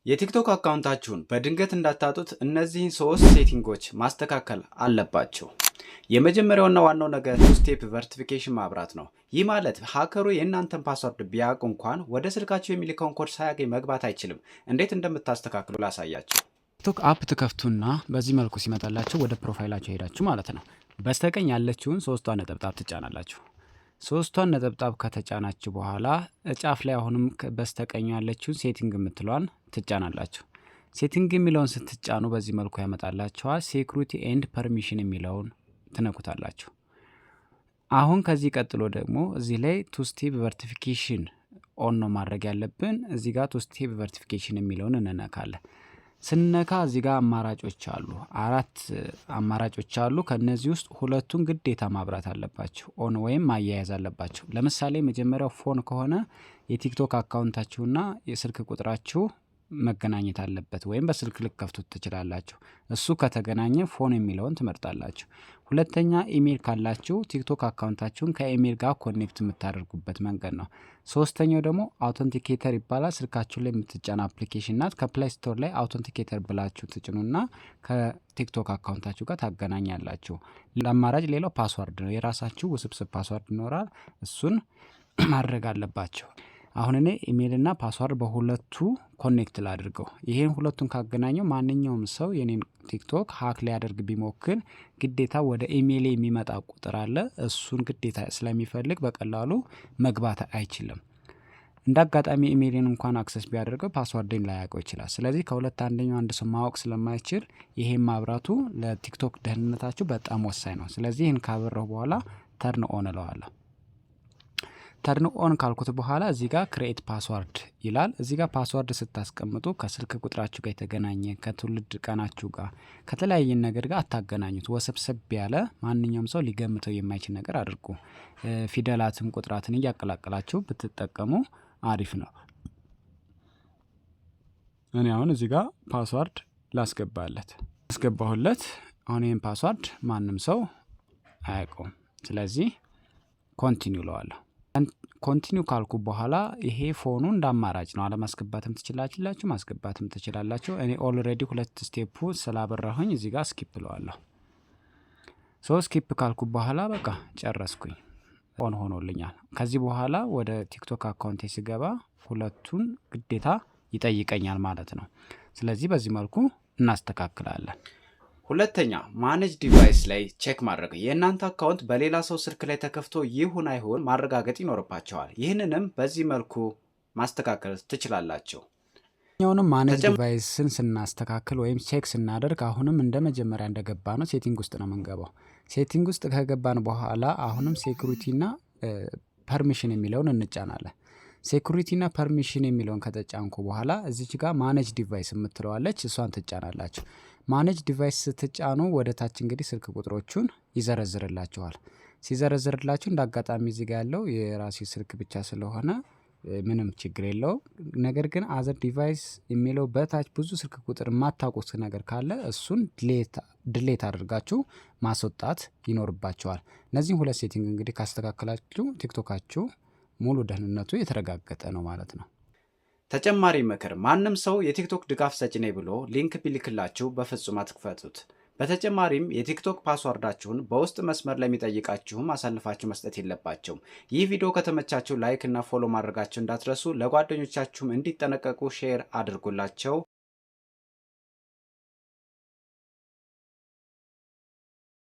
የቲክቶክ አካውንታችሁን በድንገት እንዳታጡት እነዚህን ሶስት ሴቲንጎች ማስተካከል አለባችሁ። የመጀመሪያውና ዋናው ነገር ቱ ስቴፕ ቨርቲፊኬሽን ማብራት ነው። ይህ ማለት ሀከሩ የእናንተን ፓስወርድ ቢያውቅ እንኳን ወደ ስልካችሁ የሚልከውን ኮድ ሳያገኝ መግባት አይችልም። እንዴት እንደምታስተካክሉ ላሳያችሁ። ቲክቶክ አፕ ትከፍቱና በዚህ መልኩ ሲመጣላችሁ ወደ ፕሮፋይላችሁ ሄዳችሁ ማለት ነው። በስተቀኝ ያለችውን ሶስቷን ነጠብጣብ ትጫናላችሁ። ሶስቷን ነጠብጣብ ከተጫናችሁ በኋላ ጫፍ ላይ አሁንም በስተቀኝ ያለችውን ሴቲንግ የምትለዋን ትጫናላችሁ። ሴቲንግ የሚለውን ስትጫኑ በዚህ መልኩ ያመጣላችኋል። ሴኩሪቲ ኤንድ ፐርሚሽን የሚለውን ትነኩታላችሁ። አሁን ከዚህ ቀጥሎ ደግሞ እዚህ ላይ ቱ ስቴፕ ቨርቲፊኬሽን ኦን ነው ማድረግ ያለብን። እዚህ ጋር ቱ ስቴፕ ቨርቲፊኬሽን የሚለውን እንነካለን። ስነካ እዚህ ጋር አማራጮች አሉ፣ 4 አማራጮች አሉ። ከነዚህ ውስጥ ሁለቱን ግዴታ ማብራት አለባችሁ፣ ኦን ወይም ማያያዝ አለባችሁ። ለምሳሌ መጀመሪያው ፎን ከሆነ የቲክቶክ አካውንታችሁና የስልክ ቁጥራችሁ መገናኘት አለበት፣ ወይም በስልክ ልትከፍቱት ትችላላችሁ። እሱ ከተገናኘ ፎን የሚለውን ትመርጣላችሁ። ሁለተኛ ኢሜል ካላችሁ ቲክቶክ አካውንታችሁን ከኢሜል ጋር ኮኔክት የምታደርጉበት መንገድ ነው። ሶስተኛው ደግሞ አውተንቲኬተር ይባላል። ስልካችሁ ላይ የምትጫን አፕሊኬሽን ናት። ከፕላይ ስቶር ላይ አውተንቲኬተር ብላችሁ ትጭኑና ከቲክቶክ አካውንታችሁ ጋር ታገናኛላችሁ። ለአማራጭ ሌላው ፓስወርድ ነው። የራሳችሁ ውስብስብ ፓስወርድ ይኖራል። እሱን ማድረግ አለባችሁ። አሁን እኔ ኢሜልና ፓስወርድ በሁለቱ ኮኔክት ላድርገው። ይሄን ሁለቱን ካገናኘው ማንኛውም ሰው የኔን ቲክቶክ ሀክ ሊያደርግ ቢሞክር ግዴታ ወደ ኢሜል የሚመጣ ቁጥር አለ። እሱን ግዴታ ስለሚፈልግ በቀላሉ መግባት አይችልም። እንደ አጋጣሚ ኢሜልን እንኳን አክሰስ ቢያደርገው ፓስወርድን ላያውቀው ይችላል። ስለዚህ ከሁለት አንደኛው አንድ ሰው ማወቅ ስለማይችል ይሄን ማብራቱ ለቲክቶክ ደህንነታችሁ በጣም ወሳኝ ነው። ስለዚህ ይህን ካበራሁ በኋላ ተርን ኦን እለዋለሁ። ተርን ኦን ካልኩት በኋላ እዚህ ጋር ክሬኤት ፓስወርድ ይላል። እዚህ ጋር ፓስወርድ ስታስቀምጡ ከስልክ ቁጥራችሁ ጋር የተገናኘ ከትውልድ ቀናችሁ ጋር ከተለያየ ነገር ጋር አታገናኙት። ወሰብሰብ ያለ ማንኛውም ሰው ሊገምተው የማይችል ነገር አድርጉ። ፊደላትን ቁጥራትን እያቀላቀላችሁ ብትጠቀሙ አሪፍ ነው። እኔ አሁን እዚህ ጋር ፓስወርድ ላስገባለት አስገባሁለት። አሁን ይህን ፓስወርድ ማንም ሰው አያውቀውም። ስለዚህ ኮንቲኒው እለዋለሁ። ኮንቲኒው ካልኩ በኋላ ይሄ ፎኑ እንደ አማራጭ ነው። አለማስገባትም ትችላላችሁ፣ ማስገባትም ትችላላችሁ። እኔ ኦልሬዲ 2 ስቴፑ ስላበራሁኝ እዚህ ጋር ስኪፕ እለዋለሁ። ስኪፕ ካልኩ በኋላ በቃ ጨረስኩኝ፣ ኦን ሆኖልኛል። ከዚህ በኋላ ወደ ቲክቶክ አካውንቴ ሲገባ ሁለቱን ግዴታ ይጠይቀኛል ማለት ነው። ስለዚህ በዚህ መልኩ እናስተካክላለን። ሁለተኛ ማኔጅ ዲቫይስ ላይ ቼክ ማድረግ። የእናንተ አካውንት በሌላ ሰው ስልክ ላይ ተከፍቶ ይሁን አይሁን ማረጋገጥ ይኖርባቸዋል። ይህንንም በዚህ መልኩ ማስተካከል ትችላላችሁ። ኛውንም ማኔጅ ዲቫይስን ስናስተካክል ወይም ቼክ ስናደርግ አሁንም እንደ መጀመሪያ እንደገባ ነው ሴቲንግ ውስጥ ነው የምንገባው። ሴቲንግ ውስጥ ከገባን በኋላ አሁንም ሴኩሪቲና ፐርሚሽን የሚለውን እንጫናለን። ሴኩሪቲና ፐርሚሽን የሚለውን ከተጫንኩ በኋላ እዚች ጋር ማኔጅ ዲቫይስ የምትለዋለች፣ እሷን ትጫናላችሁ። ማኔጅ ዲቫይስ ስትጫኑ ወደ ታች እንግዲህ ስልክ ቁጥሮቹን ይዘረዝርላችኋል። ሲዘረዝርላችሁ እንደ አጋጣሚ እዚህ ጋር ያለው የራሴ ስልክ ብቻ ስለሆነ ምንም ችግር የለው። ነገር ግን አዘር ዲቫይስ የሚለው በታች ብዙ ስልክ ቁጥር የማታውቁት ነገር ካለ እሱን ድሌት አድርጋችሁ ማስወጣት ይኖርባችኋል። እነዚህም ሁለት ሴቲንግ እንግዲህ ካስተካከላችሁ ቲክቶካችሁ ሙሉ ደህንነቱ የተረጋገጠ ነው ማለት ነው። ተጨማሪ ምክር፣ ማንም ሰው የቲክቶክ ድጋፍ ሰጪ ነኝ ብሎ ሊንክ ቢልክላችሁ በፍጹም አትክፈቱት። በተጨማሪም የቲክቶክ ፓስወርዳችሁን በውስጥ መስመር ለሚጠይቃችሁም አሳልፋችሁ መስጠት የለባቸውም። ይህ ቪዲዮ ከተመቻችሁ ላይክ እና ፎሎ ማድረጋችሁ እንዳትረሱ። ለጓደኞቻችሁም እንዲጠነቀቁ ሼር አድርጉላቸው።